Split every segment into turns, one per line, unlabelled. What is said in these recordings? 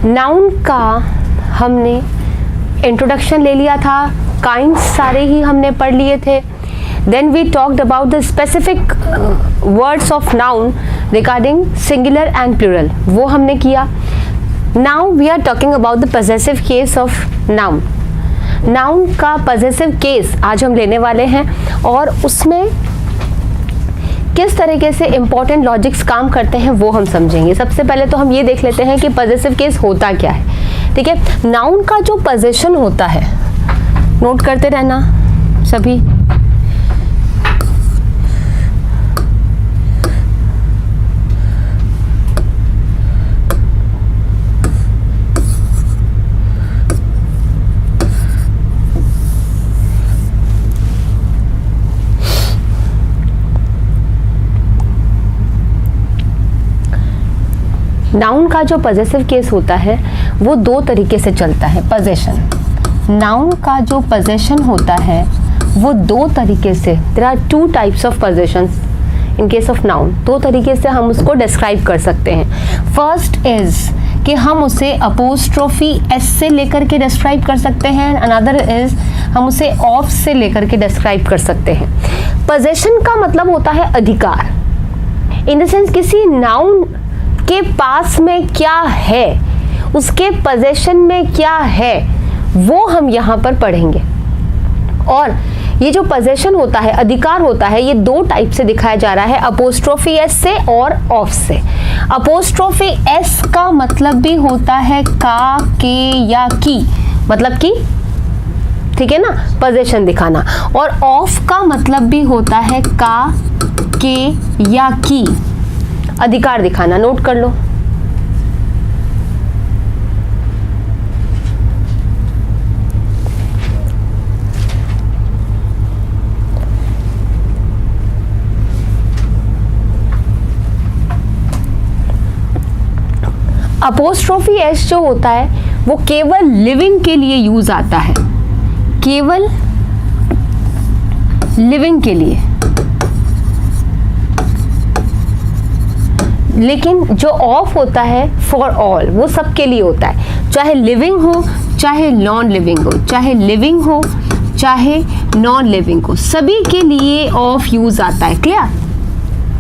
Noun का हमने introduction ले लिया था, काइंड्स सारे ही हमने पढ़ लिए थे. Then we talked about the specific words of noun regarding singular and plural. वो हमने किया. Now we are talking about the possessive case of noun. Noun का possessive case आज हम लेने वाले हैं और उसमें किस तरीके से important logics काम करते हैं वो हम समझेंगे. सबसे पहले तो हम ये देख लेते हैं कि possessive case होता क्या है. ठीक है, noun का जो possession होता है, नोट करते रहना सभी. नाउन का जो पजेसिव केस होता है वो दो तरीके से चलता है. पजेशन, नाउन का जो पजेशन होता है वो दो तरीके से, there are two types of possessions in case of noun. दो तरीके से हम उसको डिस्क्राइब कर सकते हैं. फर्स्ट इज कि हम उसे अपोस्ट्रोफी एस से लेकर के डिस्क्राइब कर सकते हैं. अनदर इज हम उसे ऑफ से लेकर के डिस्क्राइब कर सकते हैं. पजेशन का मतलब होता है अधिकार. इन द सेंस किसी नाउन के पास में क्या है, उसके पोजेशन में क्या है, वो हम यहाँ पर पढ़ेंगे. और ये जो पोजेशन होता है, अधिकार होता है, ये दो टाइप से दिखाया जा रहा है, अपोस्ट्रोफी एस से और ऑफ से. अपोस्ट्रोफी एस का मतलब भी होता है का, के या की, मतलब कि, ठीक है ना, पोजेशन दिखाना. और ऑफ का मतलब भी होता है का, के या की, अधिकार दिखाना. नोट कर लो. अपोस्ट्रोफी एस जो होता है वो केवल लिविंग के लिए यूज आता है, केवल लिविंग के लिए. लेकिन जो ऑफ होता है फॉर ऑल, वो सबके लिए होता है, चाहे लिविंग हो चाहे नॉन लिविंग हो, चाहे लिविंग हो चाहे नॉन लिविंग हो, सभी के लिए ऑफ यूज आता है. क्लियर?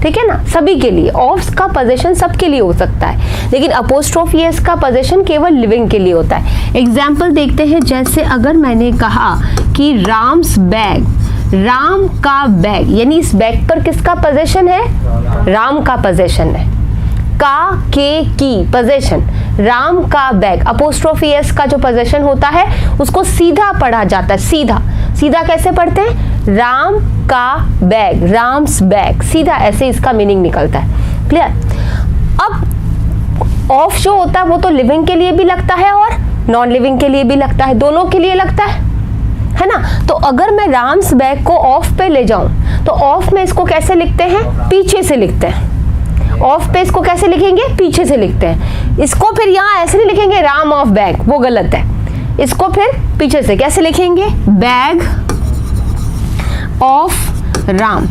ठीक है ना, सभी के लिए. ऑफ का पोजेशन सबके लिए हो सकता है, लेकिन अपोस्ट्रोफी एस का पोजेशन केवल लिविंग के लिए होता है. एग्जाम्पल देखते हैं. जैसे अगर मैंने कहा कि राम्स बैग, राम का बैग, यानी इस बैग पर किसका पोजेशन है? राम का पोजेशन है. का, के, की, पोजेशन, राम का बैग. अपोस्ट्रोफी एस का जो पोजेशन होता है उसको सीधा पढ़ा जाता है. सीधा सीधा कैसे पढ़ते हैं? राम का बैग, राम्स बैग, सीधा ऐसे इसका मीनिंग निकलता है. क्लियर? अब ऑफ जो होता है वो तो लिविंग के लिए भी लगता है और नॉन लिविंग के लिए भी लगता है, दोनों के लिए लगता है ना. तो अगर मैं राम्स बैग को ऑफ पे ले जाऊं तो ऑफ में इसको कैसे लिखते हैं? पीछे से लिखते हैं. ऑफ पे इसको कैसे लिखेंगे? पीछे से लिखते हैं. इसको फिर यहाँ ऐसे नहीं लिखेंगे राम ऑफ बैग, वो गलत है. इसको फिर पीछे से कैसे लिखेंगे? Bag of Ram.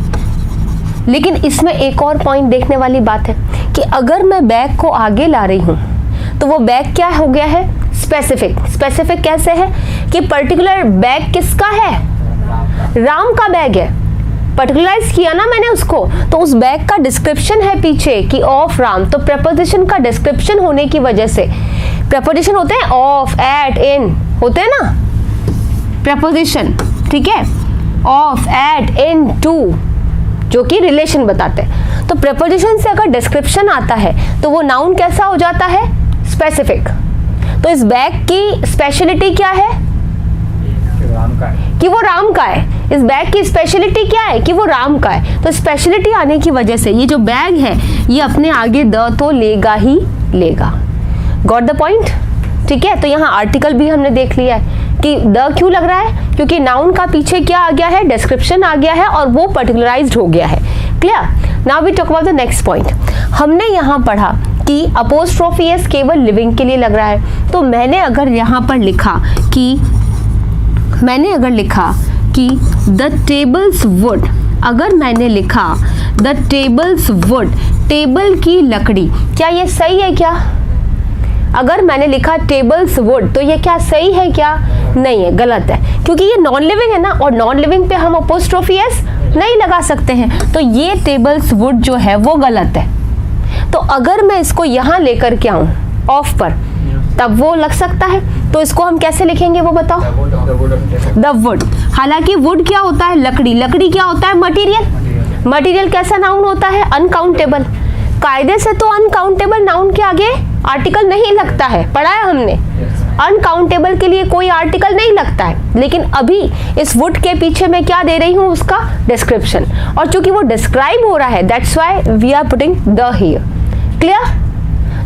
लेकिन इसमें एक और पॉइंट देखने वाली बात है कि अगर मैं बैग को आगे ला रही हूं तो वो बैग क्या हो गया है? स्पेसिफिक. स्पेसिफिक कैसे है कि पर्टिकुलर बैग किसका है? राम का बैग है. पर्टिकुलराइज किया ना मैंने उसको, तो उस बैग का डिस्क्रिप्शन है पीछे कि ऑफ राम. तो प्रेपोजिशन का डिस्क्रिप्शन होने की वजह से, प्रेपोजिशन होते हैं ऑफ, एट, इन, होते हैं ना प्रेपोजिशन, ठीक है, ऑफ, एट, इन, टू, जो कि रिलेशन बताते हैं. तो प्रेपोजिशन से अगर डिस्क्रिप्शन आता है तो वो नाउन कैसा हो जाता है? स्पेसिफिक. तो इस बैग की स्पेशलिटी क्या है? कि वो राम का है. इस बैग की स्पेशलिटी क्या है? कि वो राम का है. तो स्पेशलिटी आने की वजह से ये जो बैग है ये अपने आगे द तो लेगा ही लेगा. Got the point? ठीक है. तो यहाँ आर्टिकल भी हमने देख लिया है कि द क्यों लग रहा है, क्योंकि नाउन का पीछे क्या आ गया है? डिस्क्रिप्शन आ गया है और वो पर्टिकुलराइज्ड हो गया है. Clear? Now we talk about the next point. हमने यहाँ पढ़ा कि अपोस्ट्रोफी एस केवल लिविंग के लिए लग रहा है. तो मैंने अगर यहाँ पर लिखा कि द टेबल्स वुड, अगर मैंने लिखा द टेबल्स वुड, टेबल की लकड़ी, क्या ये सही है? क्या अगर मैंने लिखा टेबल्स वुड, तो ये क्या सही है क्या? नहीं है, गलत है, क्योंकि ये नॉन लिविंग है ना, और नॉन लिविंग पे हम अपोस्ट्रोफी एस नहीं लगा सकते हैं, तो ये टेबल्स वुड जो है वो गलत है। तो अगर मैं इसको यहाँ लेकर के आऊँ ऑफ पर, तब वो लग सकता है। तो इसको हम कैसे लिखेंगे वो बताओ? The wood. हालांकि वुड क्या होता है? लकड़ी। लकड़ी क्या होता है? मटीरियल। मटीरियल कैसा नाउन होता है? अनकाउंटेबल। कायदे से तो अनकाउंटेबल नाउन के आगे आर्टिकल नहीं लगता है, पढ़ा है हमने। अनकाउंटेबल के लिए कोई आर्टिकल नहीं लगता है, लेकिन अभी इस वुड के पीछे मैं क्या दे रही हूँ? उसका डिस्क्रिप्शन। और चूंकि वो डिस्क्राइब हो रहा है, that's why we are putting the here. Clear?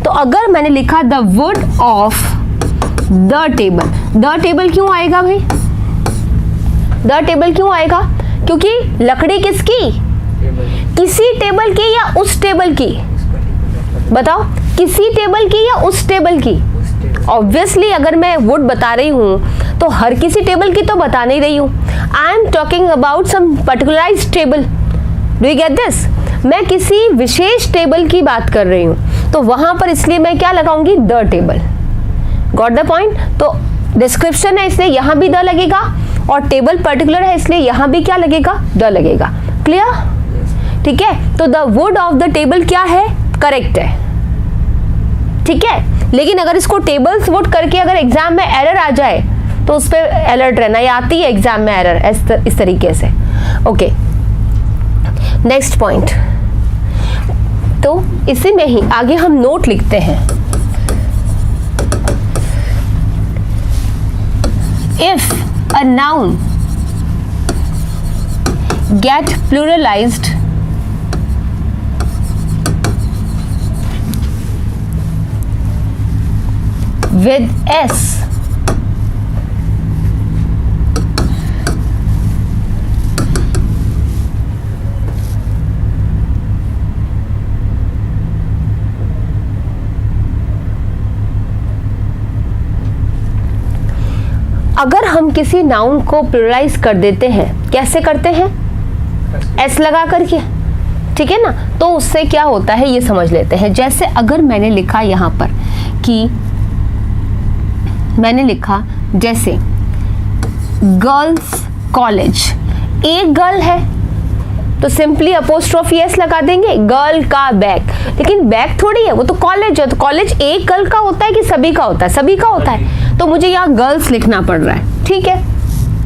तो अगर मैंने लिखा the wood of the table, the table क्यों आएगा भाई? द टेबल क्यों आएगा? क्योंकि लकड़ी किसकी? किसी टेबल की या उस टेबल की? बताओ, किसी टेबल की या उस टेबल की? ऑब्वियसली अगर मैं वुड बता रही हूं तो हर किसी टेबल की तो बता नहीं रही हूं। I am talking about some particularised table. Do you get this? मैं किसी विशेष टेबल की बात कर रही हूं, तो वहां पर इसलिए मैं क्या लगाऊंगी? The table. Got the point? तो डिस्क्रिप्शन है इसलिए यहां भी द लगेगा, और टेबल पर्टिकुलर है इसलिए यहां भी क्या लगेगा? द लगेगा। क्लियर? ठीक है, तो the wood of the table क्या है? करेक्ट है। ठीक है, लेकिन अगर इसको टेबल्स वुड करके अगर एग्जाम में एरर आ जाए तो उस पर अलर्ट रहना। ये आती है एग्जाम में एरर इस तरीके से। Okay, next point. तो इसी में ही आगे हम नोट लिखते हैं। If a noun get pluralized with s, अगर हम किसी नाउन को प्लुरलाइज कर देते हैं, कैसे करते हैं? एस लगा करके, ठीक है ना। तो उससे क्या होता है ये समझ लेते हैं। जैसे अगर मैंने लिखा यहाँ पर कि मैंने लिखा जैसे गर्ल्स कॉलेज, एक गर्ल है तो सिंपली अपोस्ट्रोफी एस लगा देंगे, गर्ल का बैग। लेकिन बैग थोड़ी है, वो तो कॉलेज है। तो कॉलेज एक गर्ल का होता है कि सभी का होता है? सभी का होता है। तो मुझे यहाँ गर्ल्स लिखना पड़ रहा है, ठीक है,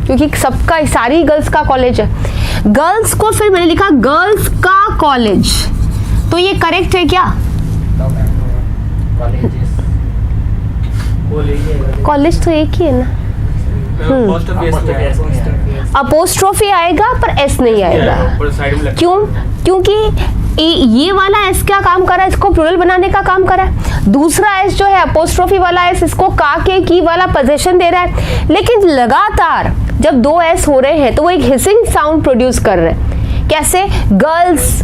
क्योंकि सबका, सारी गर्ल्स का कॉलेज है। गर्ल्स को फिर मैंने लिखा गर्ल्स का कॉलेज, तो ये करेक्ट है क्या? कॉलेज तो एक ही है ना। अपोस्ट्रोफी आएगा पर एस नहीं आएगा। क्यों? क्योंकि ये वाला एस क्या काम कर रहा है? इसको प्लूरल बनाने का काम कर रहा है। दूसरा एस जो है अपोस्ट्रोफी वाला एस, इसको का के की वाला पोजीशन दे रहा है। लेकिन लगातार जब दो एस हो रहे हैं तो वो एक हिसिंग साउंड प्रोड्यूस कर रहे हैं। कैसे? गर्ल्स,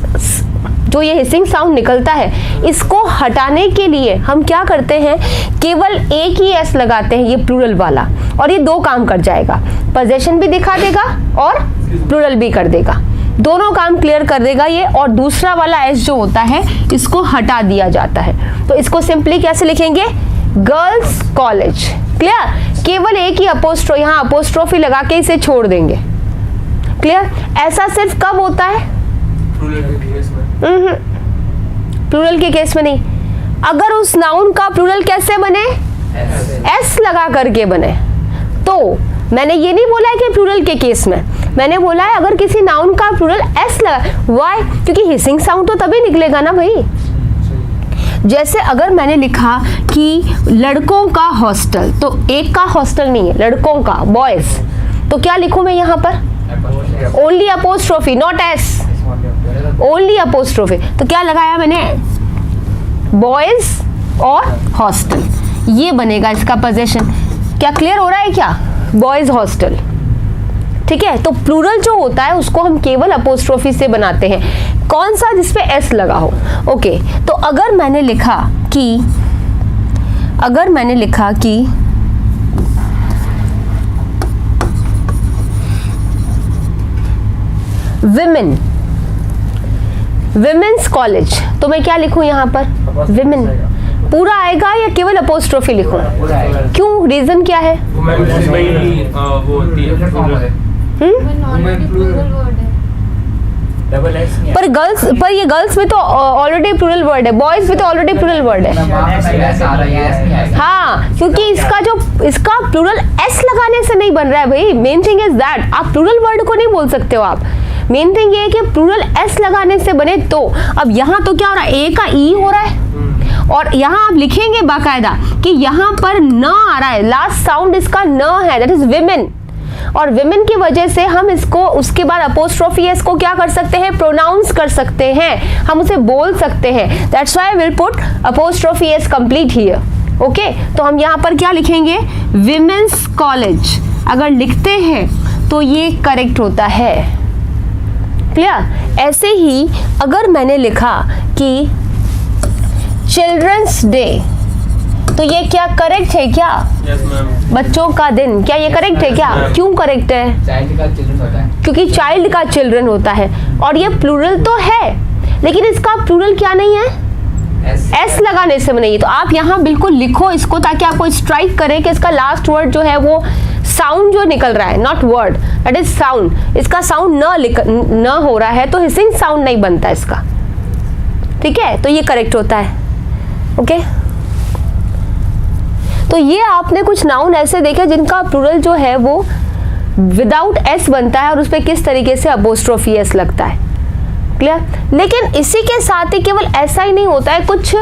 जो ये हिसिंग साउंड निकलता है, इसको हटाने के लिए हम क्या करते हैं? केवल एक ही एस लगाते हैं, ये प्लूरल वाला, और ये दो काम कर जाएगा, पोजीशन भी दिखा देगा और प्लूरल भी कर देगा, दोनों काम क्लियर कर देगा ये। और दूसरा वाला एस जो होता है इसको हटा दिया जाता है। तो इसको सिंपली कैसे लिखेंगे? Girls college. क्लियर? केवल एक ही यहाँ अपोस्ट्रोफी लगा के इसे छोड़ देंगे। क्लियर? ऐसा सिर्फ कब होता है? प्लूरल के केस में नहीं। अगर उस नाउन का प्लूरल कैसे बने? एस लगा करके बने। तो मैंने ये नहीं बोला है कि प्लूरल के केस में, मैंने बोला है अगर किसी नाउन का प्लूरल एस लगा। व्हाई? क्योंकि हिसिंग साउंड तो तभी निकलेगा ना भाई। जैसे अगर मैंने लिखा कि लड़कों का हॉस्टल, तो एक का हॉस्टल नहीं है, लड़कों का, बॉयज, तो क्या लिखूं मैं यहाँ पर? Only apostrophe, not S, only apostrophe. तो क्या लगाया मैंने? बॉयज और हॉस्टल, ये बनेगा इसका पोजीशन। क्या क्लियर हो रहा है क्या? बॉयज हॉस्टल, ठीक है। तो प्लूरल जो होता है उसको हम केवल अपोस्ट्रोफी से बनाते हैं। कौन सा? जिसपे एस लगा हो। ओके, तो अगर मैंने लिखा कि विमेन, विमेन्स कॉलेज, तो मैं क्या लिखूं यहाँ पर? विमेन। पूरा आएगा या केवल अपोस्ट्रोफी लिखूं? क्यों, रीजन क्या है? पर ये गर्ल्स में तो ऑलरेडी प्लूरल वर्ड है, बॉयज में तो ऑलरेडी प्लूरल वर्ड है। हाँ, क्योंकि इसका प्लूरल एस लगाने से नहीं बन रहा है भाई। मेन थिंग इज दैट आप प्लूरल वर्ड को नहीं बोल सकते हो आप। मेन थिंग ये है कि प्लूरल एस लगाने से बने। तो अब यहाँ तो क्या हो रहा है, ए का ई हो रहा है और यहाँ आप लिखेंगे बाकायदा कि यहाँ पर न आ रहा है, लास्ट साउंड इसका न है, दैट इज विमेन। और विमेन की वजह से हम इसको उसके बाद अपोस्ट्रोफी एस को क्या कर सकते हैं, प्रोनाउंस कर सकते हैं, हम उसे बोल सकते हैं। That's why will put apostrophe S complete here. Okay, तो हम यहाँ पर क्या लिखेंगे, विमेंस कॉलेज। अगर लिखते हैं तो ये करेक्ट होता है। क्लियर? ऐसे ही अगर मैंने लिखा कि चिल्ड्रंस डे, तो ये क्या करेक्ट है क्या?
Yes, ma'am.
बच्चों का दिन, क्या ये करेक्ट है क्या? क्यों करेक्ट है?
चाइल्ड का चिल्ड्रन होता है,
क्योंकि चाइल्ड का चिल्ड्रन होता है और ये प्लूरल तो है, लेकिन इसका प्लूरल क्या नहीं है, एस लगाने से नहीं है। तो आप यहाँ बिल्कुल लिखो इसको ताकि आपको स्ट्राइक करे कि इसका लास्ट वर्ड जो है वो साउंड जो निकल रहा है, not word, that is sound. इसका साउंड न हो रहा है तो हिसिंग साउंड नहीं बनता इसका। ठीक है, तो ये करेक्ट होता है। ओके, तो ये आपने कुछ नाउन ऐसे देखे जिनका प्लूरल जो है वो विदाउट एस बनता है और उस पर किस तरीके से अपोस्ट्रोफी एस लगता है। क्लियर? लेकिन इसी के साथ ही केवल ऐसा ही नहीं होता है, कुछ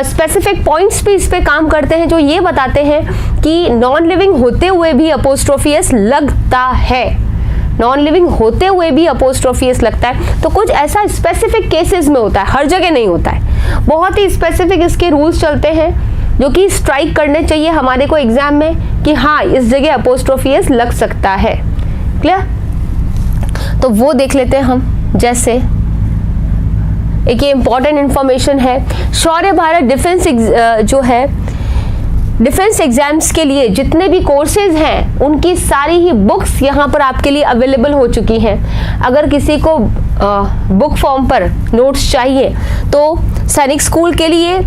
स्पेसिफिक पॉइंट्स भी इस पे काम करते हैं जो ये बताते हैं कि नॉन लिविंग होते हुए भी अपोस्ट्रोफी एस लगता है। नॉन लिविंग होते हुए भी अपोस्ट्रोफी एस लगता है। तो कुछ ऐसा स्पेसिफिक केसेस में होता है, हर जगह नहीं होता है। बहुत ही स्पेसिफिक इसके रूल्स चलते हैं जो कि स्ट्राइक करने चाहिए हमारे को एग्जाम में कि हाँ इस जगह अपोस्ट्रोफी एस लग सकता है। क्लियर? तो वो देख लेते हैं हम। जैसे एक ये इंपॉर्टेंट इंफॉर्मेशन है, शौर्य भारत डिफेंस जो है डिफेंस एग्जाम्स के लिए जितने भी कोर्सेज हैं उनकी सारी ही बुक्स यहाँ पर आपके लिए अवेलेबल हो चुकी हैं। अगर किसी को बुक फॉर्म पर नोट्स चाहिए तो सैनिक स्कूल के लिए,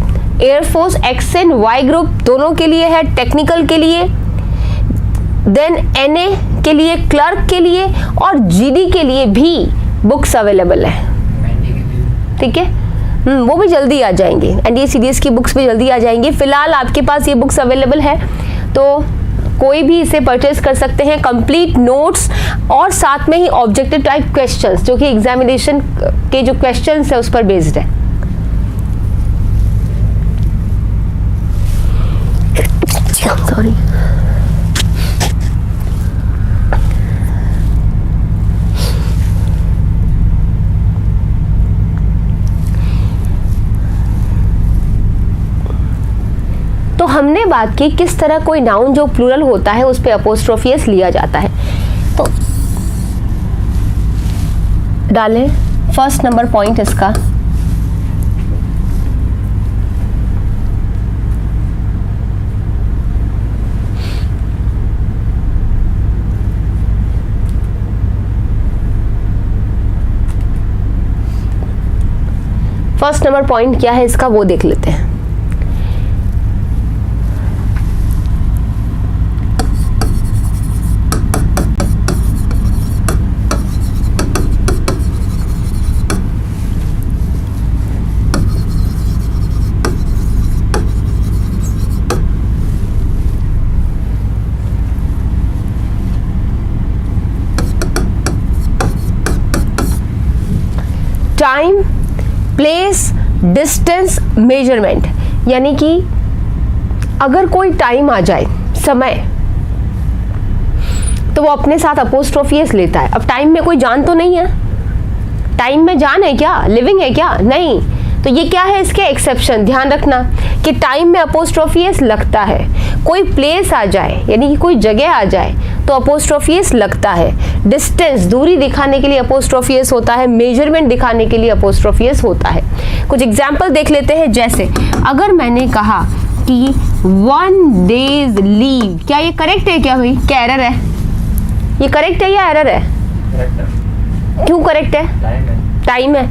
air force X and Y group दोनों के लिए है, टेक्निकल के लिए, देन एनए के लिए, क्लर्क के लिए और जीडी के लिए भी बुक्स अवेलेबल है। ठीक है, वो भी जल्दी आ जाएंगे, एनडीए सीडीएस की बुक्स भी जल्दी आ जाएंगी। फिलहाल आपके पास ये बुक्स अवेलेबल है तो कोई भी इसे परचेज कर सकते हैं। कंप्लीट नोट्स और साथ में ही ऑब्जेक्टिव टाइप क्वेश्चंस जो कि एग्जामिनेशन के जो क्वेश्चंस है उस पर बेस्ड है। सॉरी, तो हमने बात की किस तरह कोई नाउन जो प्लूरल होता है उस पे अपोस्ट्रोफी एस लिया जाता है। तो डालें फर्स्ट नंबर पॉइंट इसका, फर्स्ट नंबर पॉइंट क्या है इसका वो देख लेते हैं। टाइम, प्लेस, डिस्टेंस, मेजरमेंट, यानी कि अगर कोई टाइम आ जाए, समय, तो वो अपने साथ अपोस्ट्रोफी एस लेता है। अब टाइम में कोई जान तो नहीं है, टाइम में जान है क्या, लिविंग है क्या? नहीं। तो ये क्या है, इसके एक्सेप्शन ध्यान रखना कि टाइम में अपोस्ट्रोफी एस लगता है। कोई प्लेस आ जाए यानी कि कोई जगह आ जाए तो अपोस्ट्रोफी एस लगता है। डिस्टेंस, दूरी दिखाने के लिए अपोस्ट्रोफी एस होता है। मेजरमेंट दिखाने के लिए अपोस्ट्रोफी एस होता है। कुछ एग्जाम्पल देख लेते हैं। जैसे अगर मैंने कहा कि 1 days लीव, क्या ये करेक्ट है क्या भाई? क्या एरर है? ये करेक्ट है या एरर है? क्यों करेक्ट है? टाइम है।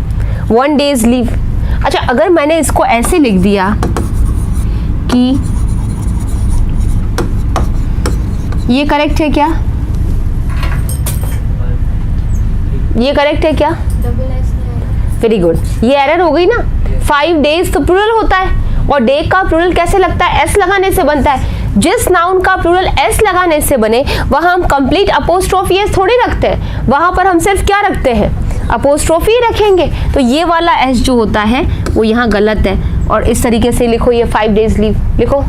1 days लीव। अच्छा, अगर मैंने इसको ऐसे लिख दिया कि ये करेक्ट है क्या? ये करेक्ट है क्या? वेरी गुड, ये एरर हो गई ना। 5 days तो प्लूरल होता है, और डे का प्लूरल कैसे लगता है? एस लगाने से बनता है। जिस नाउन का प्लूरल एस लगाने से बने वहां हम कंप्लीट अपोस्ट्रोफी एस थोड़ी रखते हैं, वहां पर हम सिर्फ क्या रखते हैं? अपोस्ट्रोफी रखेंगे। तो ये वाला एस जो होता है वो यहाँ गलत है, और इस तरीके से लिखो, ये 5 days लीव लिखो।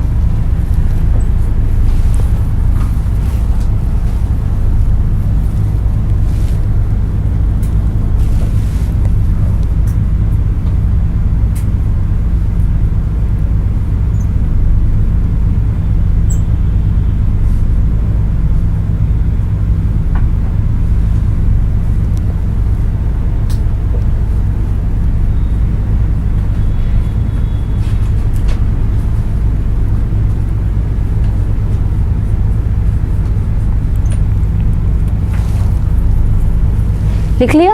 लिख लिया?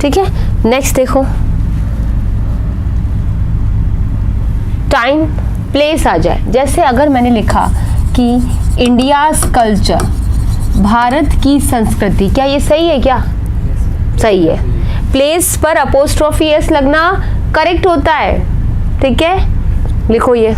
ठीक है, नेक्स्ट देखो, टाइम प्लेस आ जाए। जैसे अगर मैंने लिखा कि इंडियाज कल्चर, भारत की संस्कृति, क्या ये सही है? क्या सही है? प्लेस पर अपोस्ट्रोफी एस लगना करेक्ट होता है, ठीक है, लिखो ये।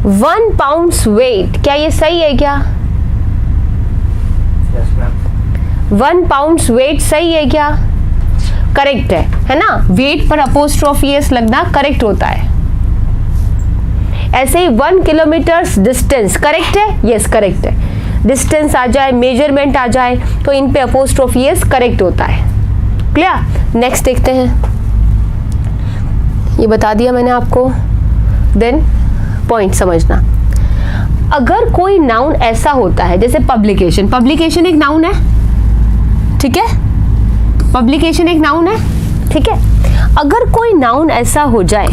वन पाउंड्स वेट, क्या ये सही है? क्या 1 pounds वेट सही है? क्या करेक्ट है ना? वेट पर अपोस्ट्रोफी एस लगना करेक्ट होता है। ऐसे ही 1 किलोमीटर डिस्टेंस करेक्ट है? यस करेक्ट है। डिस्टेंस आ जाए, मेजरमेंट आ जाए, तो इन पे अपोस्ट्रोफी एस करेक्ट होता है। क्लियर? नेक्स्ट देखते हैं, ये बता दिया मैंने आपको। देन पॉइंट समझना, अगर कोई नाउन ऐसा होता है जैसे पब्लिकेशन, पब्लिकेशन एक नाउन है, ठीक है, पब्लिकेशन एक नाउन है, ठीक है। अगर कोई नाउन ऐसा हो जाए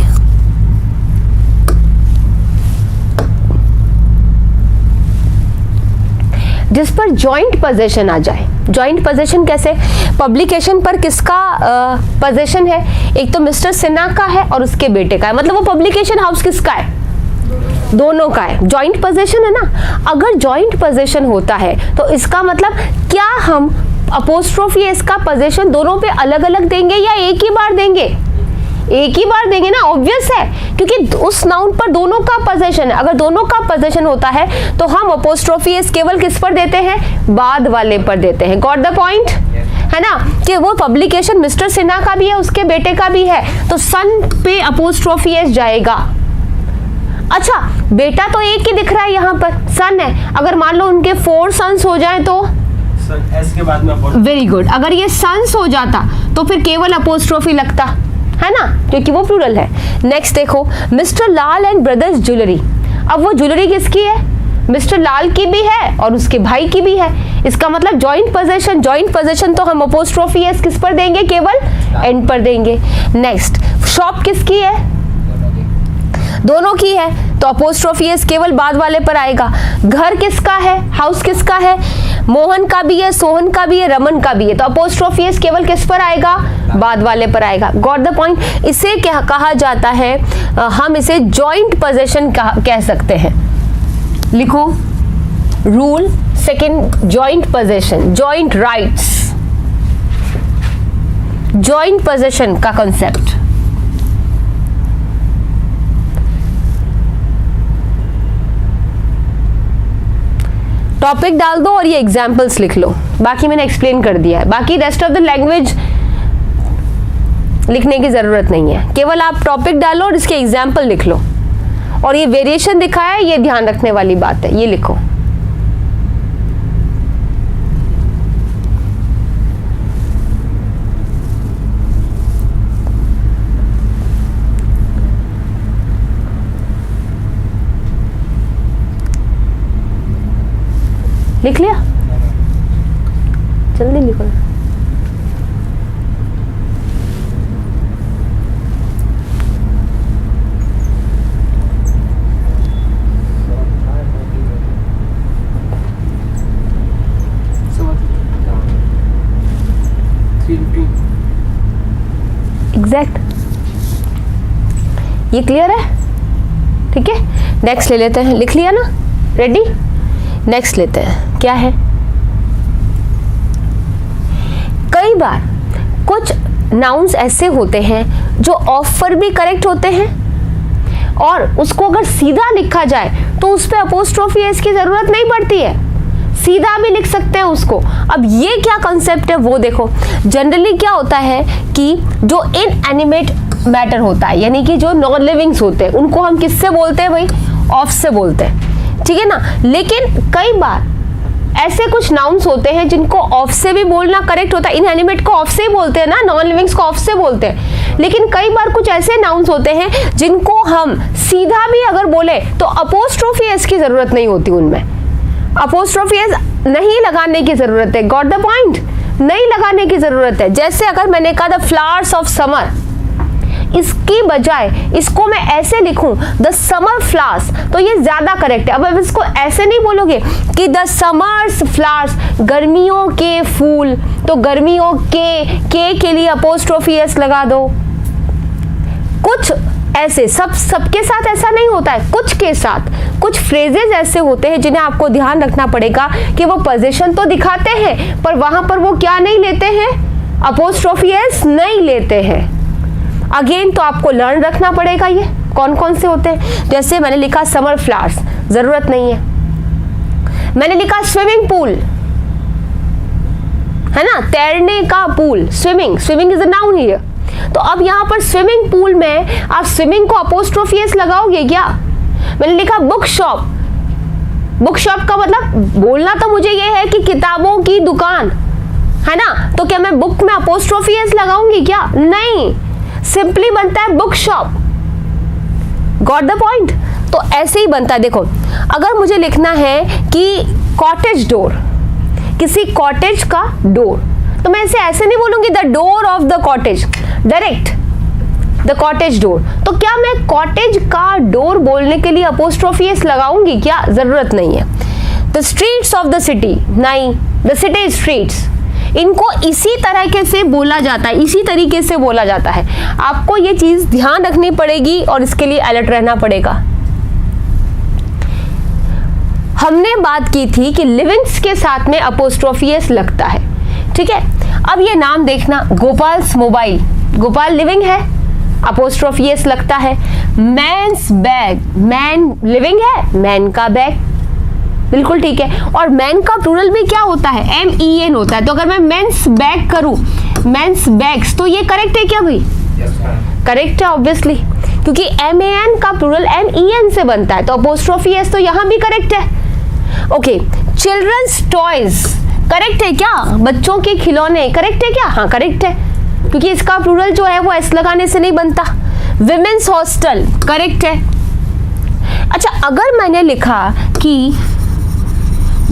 जिस पर जॉइंट पोजेशन आ जाए, जॉइंट पोजेशन कैसे? पब्लिकेशन पर किसका पोजेशन है? एक तो मिस्टर सिन्हा का है और उसके बेटे का है, मतलब वो पब्लिकेशन हाउस किसका है? दोनों का है। जॉइंट पोजेशन है ना। अगर जॉइंट पोजेशन होता है तो इसका मतलब क्या हम अपोस्ट्रोफी इसका पोजेशन दोनों पे अलग अलग देंगे या एक ही बार देंगे? एक ही बार देंगे ना, ऑब्वियस है, क्योंकि उस नाउन पर दोनों का पोजेशन है। अगर दोनों का पोजेशन होता है तो हम अपोस्ट्रोफी एस केवल किस पर देते हैं? बाद वाले पर देते हैं। Got the point? है ना, कि वो पब्लिकेशन मिस्टर सिन्हा का भी है, उसके बेटे का भी है, तो सन पे अपोस्ट्रोफी एस जाएगा। अच्छा, बेटा तो एक ही दिख रहा है यहाँ पर, सन है। अगर मान लो उनके 4 सन्स हो जाए तो
एस के बाद में
वेरी गुड। अगर ये सन्स हो जाता तो फिर केवल अपोस्ट्रोफी लगता, है ना, क्योंकि वो प्लूरल है। नेक्स्ट देखो, mister Lal and brothers jewellery. अब वो ज्वेलरी किसकी है? मिस्टर लाल की भी है और उसके भाई की भी है। इसका मतलब जॉइंट पोजेशन, जॉइंट पोजेशन तो हम अपोस्ट्रोफी एस किस पर देंगे? केवल एंड पर देंगे। नेक्स्ट, शॉप किसकी है? दोनों की है, तो अपोस्ट्रोफी एस केवल बाद वाले पर आएगा। घर किसका है? हाउस किसका है? मोहन का भी है, सोहन का भी है, रमन का भी है, तो अपोस्ट्रोफी एस केवल किस पर आएगा? बाद वाले पर आएगा। Got the point? इसे क्या कहा जाता है? हम इसे जॉइंट पोजेशन कह सकते हैं। लिखो rule second, joint possession, joint rights, joint possession का कॉन्सेप्ट। टॉपिक डाल दो और ये एग्जाम्पल्स लिख लो। बाकी मैंने एक्सप्लेन कर दिया है, बाकी रेस्ट ऑफ द लैंग्वेज लिखने की जरूरत नहीं है, केवल आप टॉपिक डालो और इसके एग्जाम्पल लिख लो। और ये वेरिएशन दिखाया है, ये ध्यान रखने वाली बात है, ये लिखो। लिख लिया? जल्दी लिखो ना। ये क्लियर है? ठीक है, नेक्स्ट ले लेते हैं। लिख लिया ना? रेडी? नेक्स्ट लेते हैं। क्या है? कई बार कुछ नाउन्स ऐसे होते हैं जो ऑफ पर भी करेक्ट होते हैं, और उसको अगर सीधा लिखा जाए तो उस पर अपोस्ट्रोफी एस की जरूरत नहीं पड़ती है, सीधा भी लिख सकते हैं उसको। अब ये क्या कंसेप्ट है वो देखो। जनरली क्या होता है कि जो इनएनिमेट मैटर होता है, यानी कि जो नॉन लिविंग्स होते हैं, उनको हम किससे बोलते हैं भाई? ऑफ से बोलते हैं, ठीक है ना। लेकिन कई बार ऐसे कुछ नाउन्स होते हैं जिनको ऑफ से भी बोलना करेक्ट होता है। इनएनिमेट को ऑफ से ही बोलते हैं ना, नॉन लिविंग्स को ऑफ से बोलते हैं। लेकिन कई बार कुछ ऐसे नाउन्स होते हैं जिनको हम सीधा भी अगर बोले तो अपोस्ट्रोफी एस की जरूरत नहीं होती, उनमें अपोस्ट्रोफी एस नहीं लगाने की जरूरत है। Got the point? नहीं लगाने की जरूरत है। जैसे अगर मैंने कहा द फ्लावर्स ऑफ समर, इसकी बजाय इसको मैं ऐसे लिखूं द समर फ्लावर्स, तो ये ज्यादा करेक्ट है। अब इसको ऐसे नहीं बोलोगे कि द समर्स फ्लावर्स, गर्मियों के फूल, तो गर्मियों के लिए अपोस्ट्रोफी एस लगा दो। कुछ ऐसे सबके साथ ऐसा नहीं होता है, कुछ के साथ कुछ फ्रेजेस ऐसे होते हैं जिन्हें आपको ध्यान रखना पड़ेगा कि वो पोजीशन तो दिखाते हैं पर वहां पर वो क्या नहीं लेते हैं? अपोस्ट्रोफी एस नहीं लेते हैं। अगेन तो आपको लर्न रखना पड़ेगा ये कौन कौन से होते हैं। जैसे मैंने लिखा समर फ्लावर्स, जरूरत नहीं है। मैंने लिखा स्विमिंग पूल, है ना, तैरने का pool, swimming is a noun here. तो अब यहां पर स्विमिंग पूल में आप स्विमिंग को अपोस्ट्रोफी एस लगाओगे क्या? मैंने लिखा बुक शॉप, बुक शॉप का मतलब बोलना तो मुझे ये है कि किताबों की दुकान, है ना, तो क्या मैं बुक में अपोस्ट्रोफी एस लगाऊंगी क्या? नहीं, सिंपली बनता है book shop. Got the point? तो ऐसे ही बनता है। देखो, अगर मुझे लिखना है कि कॉटेज डोर, किसी कॉटेज का डोर, तो मैं इसे ऐसे नहीं बोलूंगी the door of the cottage, direct the cottage door. तो क्या मैं कॉटेज का डोर बोलने के लिए अपोस्ट्रोफी एस लगाऊंगी क्या? जरूरत नहीं है। The streets of the city, नहीं, द सिटी स्ट्रीट्स, इनको इसी तरीके से बोला जाता है, इसी तरीके से बोला जाता है। आपको ये चीज ध्यान रखनी पड़ेगी और इसके लिए अलर्ट रहना पड़ेगा। हमने बात की थी कि लिविंग्स के साथ में अपोस्ट्रोफी एस लगता है, ठीक है। अब ये नाम देखना, गोपाल्स मोबाइल, गोपाल लिविंग है, अपोस्ट्रोफी एस लगता है। मैन्स बैग, मैन लिविंग है, मैन का बैग, बिल्कुल ठीक है। और मैन का प्लूरल भी क्या होता है? MEN होता है। तो अगर मैं मेंस बैग करूं, मेंस बैग्स, तो ये करेक्ट है क्या भाई? करेक्ट है ऑब्वियसली, क्योंकि MAN का प्लूरल MEN से बनता है, तो अपोस्ट्रोफी एस तो यहां भी करेक्ट है। ओके, चिल्ड्रंस टॉयज करेक्ट है क्या? बच्चों के खिलौने करेक्ट है क्या? हाँ करेक्ट है, क्योंकि इसका प्लूरल जो है वो एस लगाने से नहीं बनता। विमेन्स हॉस्टल करेक्ट है। अच्छा, अगर मैंने लिखा कि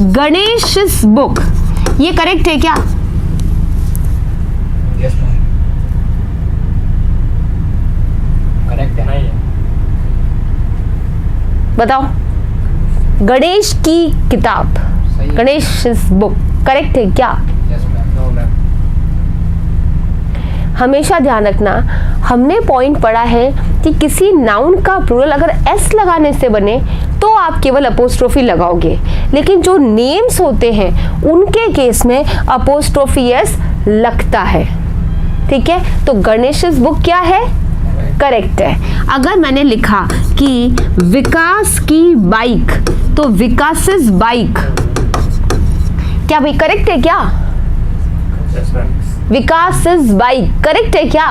गणेश बुक, ये करेक्ट है क्या?
यस मैम, करेक्ट है।
बताओ, गणेश की किताब, गणेश बुक करेक्ट है क्या?
Yes ma'am, no ma'am.
हमेशा ध्यान रखना, हमने पॉइंट पढ़ा है कि किसी नाउन का प्लूरल अगर एस लगाने से बने तो आप केवल अपोस्ट्रोफी लगाओगे, लेकिन जो नेम्स होते हैं उनके केस में अपोस्ट्रोफी एस लगता है, ठीक है। तो गणेश बुक क्या है? करेक्ट है। अगर मैंने लिखा कि विकास की बाइक, तो विकास बाइक क्या भाई करेक्ट है क्या?
Yes ma'am.
Vikas bike correct है क्या?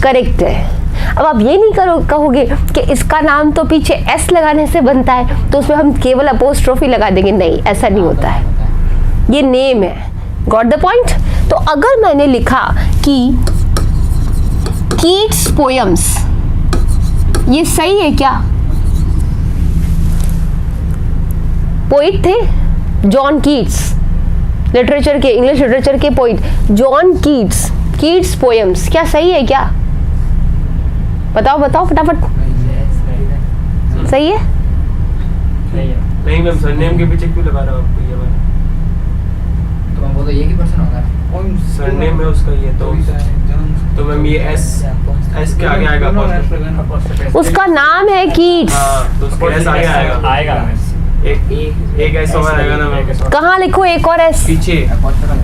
करेक्ट है। अब आप ये नहीं कहोगे कि इसका नाम तो पीछे एस लगाने से बनता है तो उसमें हम केवल अपोस्ट्रोफी लगा देंगे, नहीं, ऐसा नहीं होता है, ये नेम है। Got the point? तो अगर मैंने लिखा कि कीट्स पोयम्स, ये सही है क्या? पोइट थे जॉन कीट्स, लिटरेचर के, इंग्लिश लिटरेचर के poet John Keats, Keats poems, क्या सही है क्या? बताओ बताओ फटाफट। सही है?
नहीं मैम, सरनेम के पीछे क्यों लगा रहा हूँ आपको ये बात?
तो वो तो एक ही पर्सन होगा
सरनेम है उसका ये तो मैम ये एस के आगे आएगा apostrophe।
उसका नाम है कीट्स।
हाँ तो उसके एस आगे आएगा एक एस और आएगा ना मैम।
कहाँ लिखूं एक और एस
पीछे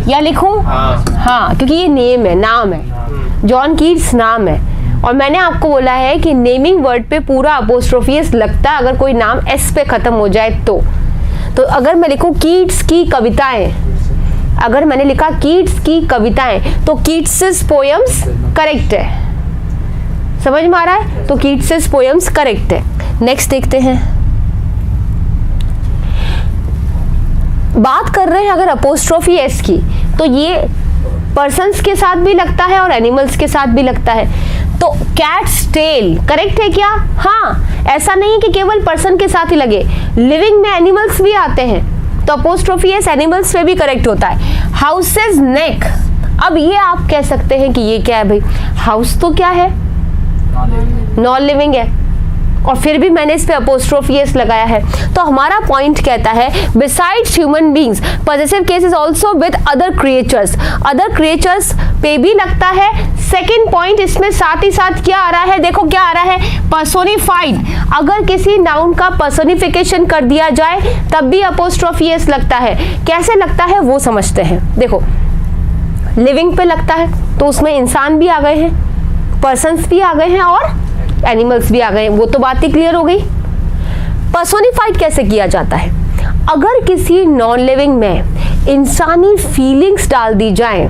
या लिखूं?
हाँ
हाँ, क्योंकि ये नेम है, नाम है, जॉन कीट्स नाम है। और मैंने आपको बोला है कि नेमिंग वर्ड पे पूरा अपोस्ट्रोफी एस लगता है अगर कोई नाम एस पे खत्म हो जाए तो अगर मैं लिखूं कीट्स की कविताएं, अगर मैंने लिखा कीट्स की कविताएं तो कीट्स पोएम्स करेक्ट है। समझ में आ रहा है? तो कीट्स पोएम्स करेक्ट है। नेक्स्ट देखते हैं। बात कर रहे हैं अगर अपोस्ट्रोफी एस की, तो ये पर्सन्स के साथ भी लगता है और एनिमल्स के साथ भी लगता है। तो कैट्स टेल करेक्ट है क्या? हाँ, ऐसा नहीं है कि केवल पर्सन के साथ ही लगे, लिविंग में एनिमल्स भी आते हैं, तो अपोस्ट्रोफी एस एनिमल्स पे भी करेक्ट होता है। हाउसेज नेक, अब ये आप कह सकते हैं कि ये क्या है भाई? हाउस तो क्या है? नॉन लिविंग है, और फिर भी मैंने इस पे अपोस्ट्रोफी एस लगाया है। तो हमारा पॉइंट कहता है besides human beings possessive case is also with other creatures पे भी लगता है। सेकेंड पॉइंट इसमें साथ ही साथ क्या आ रहा है? देखो क्या आ रहा है, पर्सोनिफाइड। अगर किसी नाउन का पर्सोनिफिकेशन कर दिया जाए तब भी अपोस्ट्रोफी एस लगता है। कैसे लगता है वो समझते हैं। देखो लिविंग पे लगता है तो उसमें इंसान भी आ गए हैं, पर्सन्स भी आ गए हैं और एनिमल्स भी आ गए, वो तो बात ही क्लियर हो गई। पर्सोनिफाइड कैसे किया जाता है? अगर किसी नॉन लिविंग में इंसानी फीलिंग्स डाल दी जाए,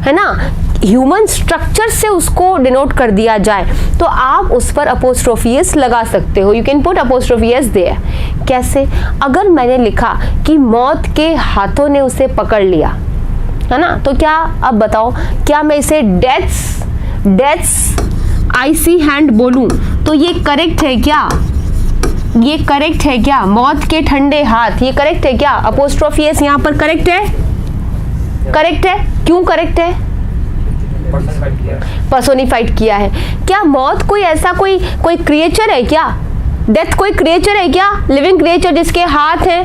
है ना, ह्यूमन स्ट्रक्चर से उसको डिनोट कर दिया जाए, तो आप उस पर अपोस्ट्रोफी एस लगा सकते हो। You can put apostrophe S there. कैसे? अगर मैंने लिखा कि मौत के हाथों ने उसे पकड़ लिया, है ना, तो क्या, अब बताओ, क्या मैं इसे डेथ्स आईसी हैंड बोलूं तो ये करेक्ट है क्या? ये करेक्ट है क्या? मौत के ठंडे हाथ, ये करेक्ट है क्या? अपोस्ट्रोफी एस यहाँ पर करेक्ट है? करेक्ट है। क्यों करेक्ट है? पर्सोनिफाइड किया है। क्या मौत कोई ऐसा कोई क्रिएचर है क्या? डेथ कोई क्रिएचर है क्या? लिविंग क्रिएचर जिसके हाथ है?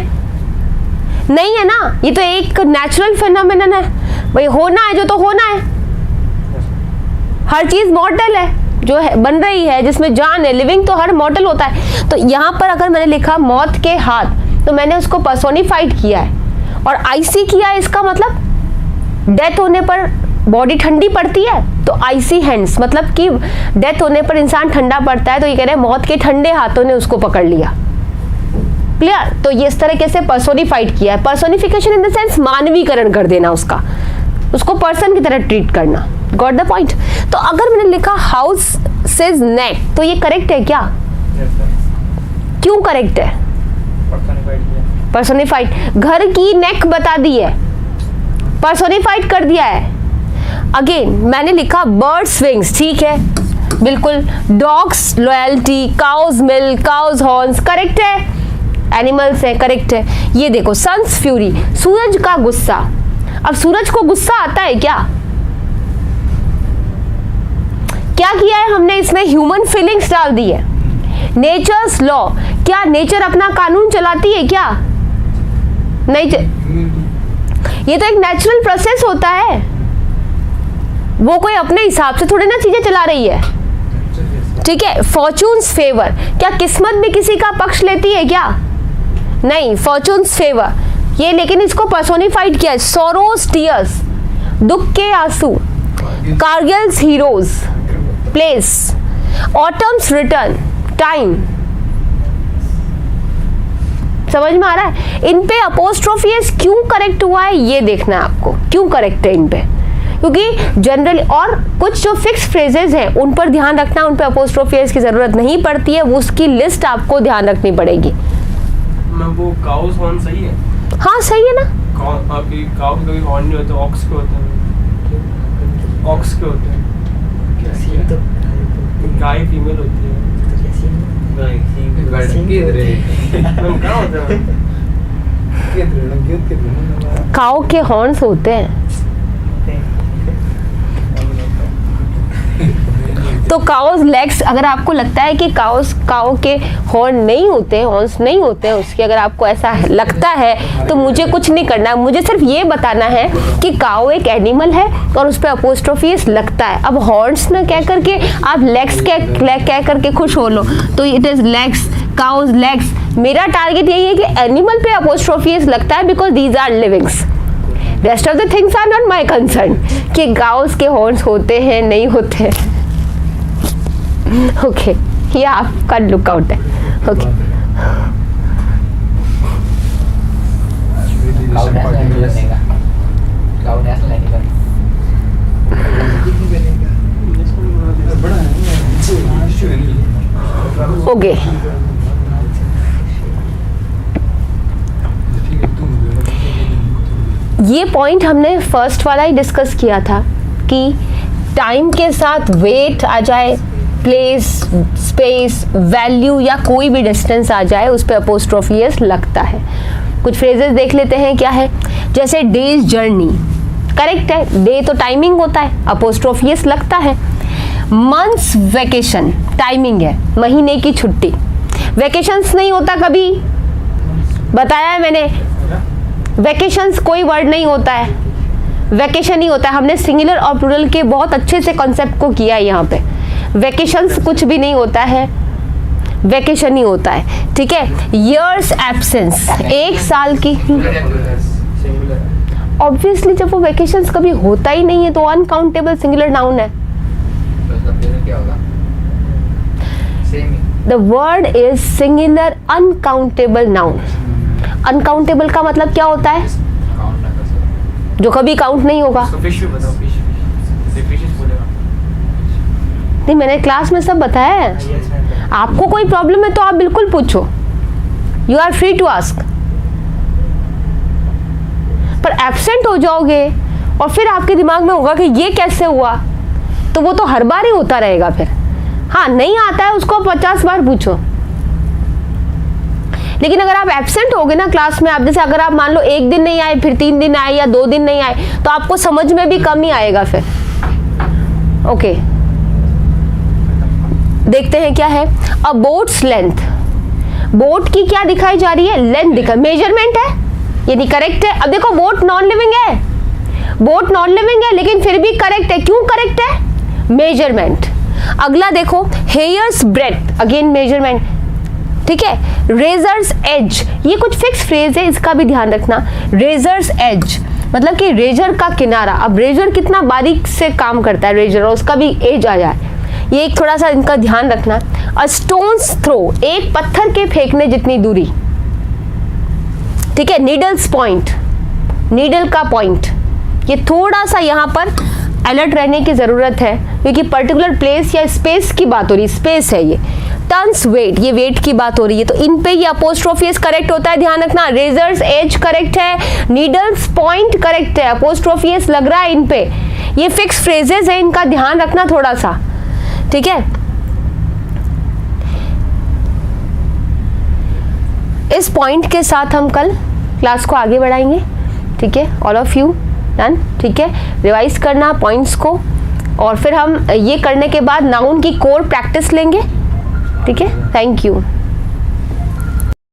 नहीं है ना, ये तो एक नेचुरल फिनोमेनन है भाई, होना है जो तो होना है। हर चीज मॉर्टल है जो है, बन रही है, जिसमें जान है, लिविंग तो हर मॉर्टल होता है। तो यहाँ पर अगर मैंने लिखा मौत के हाथ, तो मैंने उसको पर्सोनिफाइड किया है और आईसी किया है। इसका मतलब डेथ होने पर बॉडी ठंडी पड़ती है, तो आईसी हैंड्स मतलब कि डेथ होने पर इंसान ठंडा पड़ता है, तो ये कह रहे हैं मौत के ठंडे हाथों ने उसको पकड़ लिया। क्लियर? तो ये इस तरीके से पर्सोनिफाइड किया है। पर्सोनिफिकेशन इन द सेंस मानवीकरण कर देना, उसको पर्सन की तरह ट्रीट करना। Got the point? तो अगर मैंने लिखा हाउस सेज नेक, तो ये करेक्ट है क्या? क्यों करेक्ट है? पर्सोनिफाइड। घर की नेक बता दी है, पर्सोनिफाइड कर दिया है। अगेन मैंने लिखा बर्ड्स विंग्स, ठीक है, बिल्कुल। Dog's loyalty, cow's milk, cow's horns, correct है। एनिमल्स है, करेक्ट है। ये देखो सन्स फ्यूरी, सूरज का गुस्सा। अब सूरज को गुस्सा आता है क्या? क्या किया है हमने इसमें? ह्यूमन फीलिंग्स डाल दी है। नेचर्स लॉ, क्या नेचर अपना कानून चलाती है क्या? नहीं, ये तो एक नेचुरल प्रोसेस होता है, वो कोई अपने हिसाब से थोड़ी ना चीजें चला रही है। ठीक है। फॉर्चून्स फेवर, क्या किस्मत भी किसी का पक्ष लेती है क्या? नहीं, फॉर्चून्स फेवर ये, लेकिन इसको पर्सोनिफाइड किया है। सोरोस टीयर्स, दुख के आंसू। Kargil's heroes, place. Autumn's return, time. समझ में आ रहा है? इन पे अपोस्ट्रोफी एस क्यों करेक्ट हुआ है ये देखना है आपको, क्यों करेक्ट है इन पे, क्योंकि जनरल और कुछ जो फिक्स फ्रेजेस हैं उन पर ध्यान रखना, उन पे अपोस्ट्रोफी एस की जरूरत नहीं पड़ती है, वो उसकी लिस्ट आपको ध्यान रखनी पड़ेगी।
वो काउस हॉर्न सही है?
हाँ सही है ना।
काउ के कभी हॉर्न नहीं होते, ऑक्स के होते हैं। ऑक्स के होते हैं, गाय फीमेल होती है।
काऊ के हॉर्न्स होते हैं। तो काउस लेग्स, अगर आपको लगता है कि काउ के हॉर्न नहीं होते, हॉर्न्स नहीं होते हैं उसके, अगर आपको ऐसा लगता है तो मुझे कुछ नहीं करना है, मुझे सिर्फ ये बताना है कि काउ एक एनिमल है और उस पर अपोस्ट्रोफी एस लगता है। अब हॉर्न्स ना कह करके आप लेग्स कह करके खुश हो लो, तो it is legs, cow's legs. मेरा टारगेट यही है कि एनिमल पे अपोस्ट्रोफी एस लगता है because these are livings, rest of the things are not my concern कि काउस के हॉर्न्स होते हैं नहीं होते हैं। ओके, ये आपका लुकआउट है। ओके, ओके, ये पॉइंट हमने फर्स्ट वाला ही डिस्कस किया था कि टाइम के साथ वेट आ जाए, प्लेस, स्पेस, वैल्यू या कोई भी डिस्टेंस आ जाए उस पर अपोस्ट्रोफी एस लगता है। कुछ फ्रेजेस देख लेते हैं क्या है, जैसे डेज जर्नी, करेक्ट है, डे तो टाइमिंग होता है, अपोस्ट्रोफी एस लगता है। मंथ्स वैकेशन, टाइमिंग है, महीने की छुट्टी। वैकेशंस नहीं होता, कभी बताया है मैंने, वैकेशंस कोई वर्ड नहीं होता है, वैकेशन ही होता है। हमने सिंगुलर और प्लूरल के बहुत अच्छे से कॉन्सेप्ट को किया है यहाँ पे। वैकेशंस कुछ भी नहीं होता है, वैकेशन ही होता है, ठीक है। ईयर्स एब्सेंस, एक साल की, ऑब्वियसली जब वो वैकेशंस कभी होता ही नहीं है तो अनकाउंटेबल सिंगुलर नाउन है। The word is singular uncountable noun. Uncountable का मतलब क्या होता है, जो कभी काउंट नहीं होगा। नहीं, मैंने क्लास में सब बताया है। आपको कोई प्रॉब्लम है तो आप बिल्कुल पूछो, you are free to ask. पर एब्सेंट हो जाओगे और फिर आपके दिमाग में होगा कि ये कैसे हुआ, तो वो तो हर बार ही होता रहेगा फिर। हाँ, नहीं आता है उसको 50 बार पूछो। लेकिन अगर आप एब्सेंट होगे ना क्लास में, आप जैसे अगर आप मान लो एक दिन नहीं आए, फिर 3 दिन आए या 2 दिन नहीं आए, तो आपको समझ में भी कम ही आएगा फिर। ओके, देखते हैं क्या है। अ बोट्स लेंथ, बोट की क्या दिखाई जा रही है, लेंथ दिखा, मेजरमेंट है, ये नहीं करेक्ट है। अब देखो बोट नॉन लिविंग है, बोट नॉन लिविंग है लेकिन फिर भी करेक्ट है, क्यों करेक्ट है, मेजरमेंट। अगला देखो, हेयर्स ब्रेथ, अगेन मेजरमेंट, ठीक है। रेजर्स एज, ये कुछ फिक्स फ्रेज है, इसका भी ध्यान रखना। रेजर्स एज मतलब कि रेजर का किनारा। अब रेजर कितना बारीक से काम करता है रेजर, और उसका भी एज आ जाए, ये एक थोड़ा सा इनका ध्यान रखना। अ स्टोन्स थ्रो, एक पत्थर के फेंकने जितनी दूरी, ठीक है। नीडल्स पॉइंट, नीडल का पॉइंट, ये थोड़ा सा यहाँ पर अलर्ट रहने की जरूरत है क्योंकि पर्टिकुलर प्लेस या स्पेस की बात हो रही, स्पेस है ये। टन्स वेट, ये वेट की बात हो रही है, तो इन पे ये अपोस्ट्रोफी एस करेक्ट होता है, ध्यान रखना। रेजर्स एज करेक्ट है, नीडल्स पॉइंट करेक्ट है, अपोस्ट्रोफी एस लग रहा है इन पे। ये फिक्स फ्रेजेस है, इनका ध्यान रखना थोड़ा सा, ठीक है। इस पॉइंट के साथ हम कल क्लास को आगे बढ़ाएंगे, ठीक है। ऑल ऑफ यू डन, ठीक है। रिवाइज करना पॉइंट्स को, और फिर हम ये करने के बाद नाउन की कोर प्रैक्टिस लेंगे, ठीक है। Thank you.